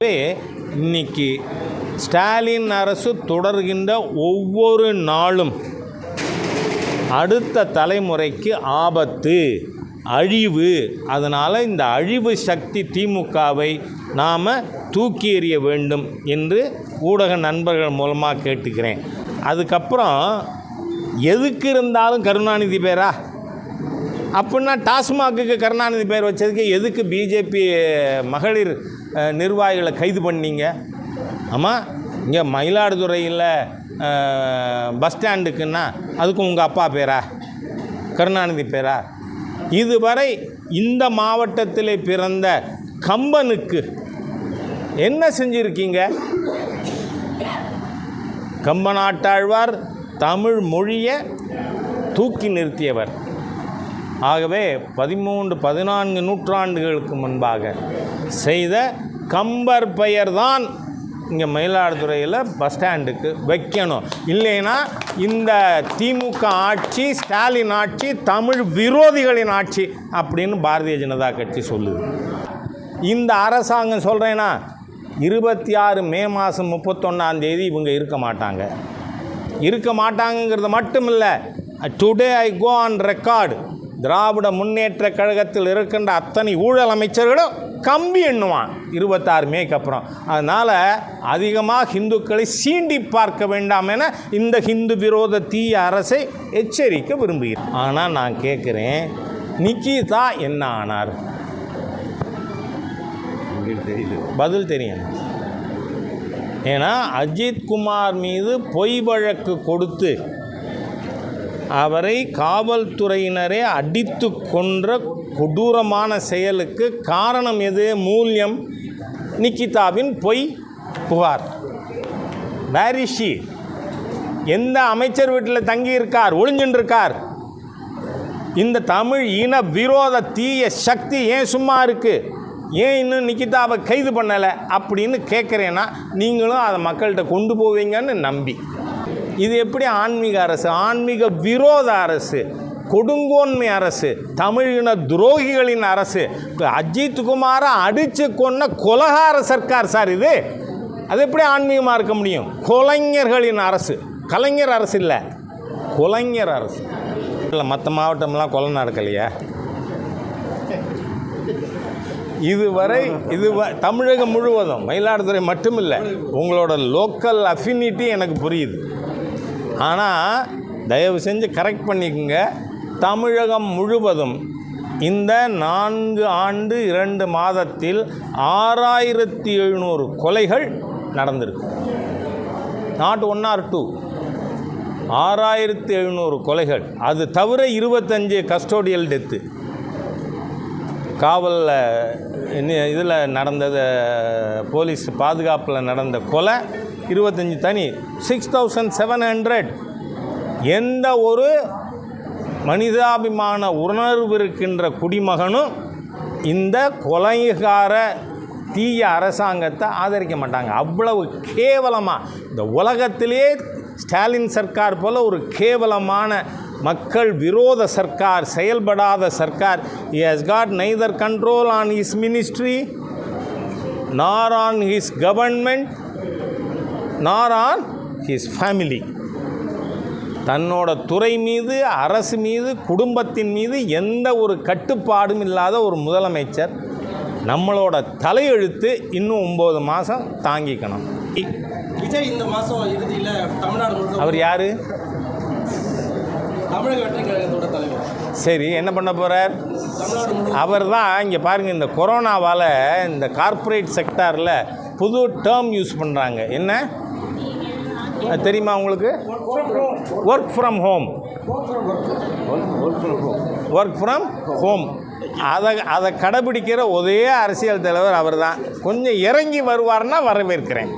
இன்னைக்கு ஸ்டாலின் அரசு தொடர்கின்ற ஒவ்வொரு நாளும் அடுத்த தலைமுறைக்கு ஆபத்து, அழிவு. அதனால் இந்த அழிவு சக்தி திமுகவை நாம் தூக்கி எறிய வேண்டும் என்று ஊடக நண்பர்கள் மூலமாக கேட்டுக்கிறேன். அதுக்கப்புறம் எதுக்கு இருந்தாலும் கருணாநிதி பேரா அப்படின்னா டாஸ்மாகுக்கு கருணாநிதி பேர் வச்சதுக்கு எதுக்கு பிஜேபி மகளிர் நிர்வாகிகளை கைது பண்ணீங்க? ஆமாம், இங்கே மயிலாடுதுறையில் பஸ் ஸ்டாண்டுக்குன்னா அதுக்கும் உங்கள் அப்பா பேரா, கருணாநிதி பேரா? இதுவரை இந்த மாவட்டத்தில் பிறந்த கம்பனுக்கு என்ன செஞ்சுருக்கீங்க? கம்பநாட்டாழ்வார் தமிழ் மொழியை தூக்கி நிறுத்தியவர். ஆகவே 13-14 நூற்றாண்டுகளுக்கு முன்பாக செய்த கம்பர் பெயர்தான் இங்கே மயிலாடுதுறையில் பஸ் ஸ்டாண்டுக்கு வைக்கணும். இல்லைன்னா இந்த திமுக ஆட்சி, ஸ்டாலின் ஆட்சி தமிழ் விரோதிகளின் ஆட்சி அப்படின்னு பாரதிய ஜனதா கட்சி சொல்லுது. இந்த அரசாங்கம் சொல்கிறேன்னா 26 மே மாதம் 31 இவங்க இருக்க மாட்டாங்கங்கிறது மட்டும் இல்லை. Today I go on record, திராவிட முன்னேற்ற கழகத்தில் இருக்கின்ற அத்தனை ஊழல் அமைச்சர்களும் கம்பி எண்ணுவான் 26 மேக்கு அப்புறம். அதனால் அதிகமாக இந்துக்களை சீண்டி பார்க்க வேண்டாம் என இந்த ஹிந்து விரோத தீய அரசை எச்சரிக்க விரும்புகிறேன். ஆனால் நான் கேட்குறேன், நிக்கிதா என்ன ஆனார்? பதில் தெரியும். ஏன்னா அஜித் குமார் மீது பொய் வழக்கு கொடுத்து அவரை காவல்துறையினரே அடித்து கொன்ற கொடூரமான செயலுக்கு காரணம் எது? மூல்யம் நிக்கிதாவின் பொய் புகார். Where is she? எந்த அமைச்சர் வீட்டில் தங்கியிருக்கார், ஒளிஞ்சுருக்கார்? இந்த தமிழ் இன விரோத தீய சக்தி ஏன் சும்மா இருக்குது? ஏன் இன்னும் நிக்கிதாவை கைது பண்ணலை அப்படின்னு கேட்குறேன்னா நீங்களும் அதை மக்கள்கிட்ட கொண்டு போவீங்கன்னு நம்பி. இது எப்படி ஆன்மீக அரசு? ஆன்மீக விரோத அரசு, கொடுங்கோன்மை அரசு, தமிழின துரோகிகளின் அரசு. அஜித் குமாரை அடித்து கொன்ன கொலகார சர்க்கார் சார் இது. அது எப்படி ஆன்மீகமாக இருக்க முடியும்? கொலைஞர்களின் அரசு. கலைஞர் அரசு இல்லை, கொலைஞர் அரசு. இல்லை, மற்ற மாவட்டம்லாம் கொலை நடக்கலையா? இதுவரை தமிழகம் முழுவதும், மயிலாடுதுறை மட்டும் இல்லை, உங்களோட லோக்கல் அஃபினிட்டி எனக்கு புரியுது. ஆனால் தயவு செஞ்சு கரெக்ட் பண்ணிக்கோங்க. தமிழகம் முழுவதும் இந்த 4 ஆண்டு 2 மாதத்தில் 6700 கொலைகள் நடந்திருக்கு. நாட் 1 or 2, 6700 கொலைகள். அது தவிர 25 கஸ்டோடியல் டெத்து. காவலில் இதில் நடந்தது, போலீஸ் பாதுகாப்பில் நடந்த கொலை 25 தனி. 6700. எந்த ஒரு மனிதாபிமான உணர்வு இருக்கின்ற குடிமகனும் இந்த கொலைகார தீய அரசாங்கத்தை ஆதரிக்க மாட்டாங்க. அவ்வளவு கேவலமாக இந்த உலகத்திலே ஸ்டாலின் சர்க்கார் போல் ஒரு கேவலமான மக்கள் விரோத சர்க்கார், செயல்படாத Sarkar. he has got neither control on his ministry nor on his government nor on his family. தன்னோட துறை மீது, அரசு மீது, குடும்பத்தின் மீது எந்த ஒரு கட்டுப்பாடும் இல்லாத ஒரு முதலமைச்சர். நம்மளோட தலையெழுத்து இன்னும் 9 மாதம் தாங்கிக்கணும். விஜய் இந்த மாதம் இறுதியில் தமிழ்நாடு, அவர் யார்? தமிழக வெற்றி கழகத்தோட தலைவர். சரி, என்ன பண்ண போகிறார்? அவர் தான். இங்கே பாருங்கள், இந்த கொரோனாவால் இந்த கார்ப்பரேட் செக்டாரில் புது டேர்ம் யூஸ் பண்ணுறாங்க. என்ன தெரியுமா உங்களுக்கு? Work from home. Work from home. அதை கடைபிடிக்கிற ஒரே அரசியல் தலைவர் அவர் தான். கொஞ்சம் இறங்கி வருவார்னா வரவேற்கிறேன்.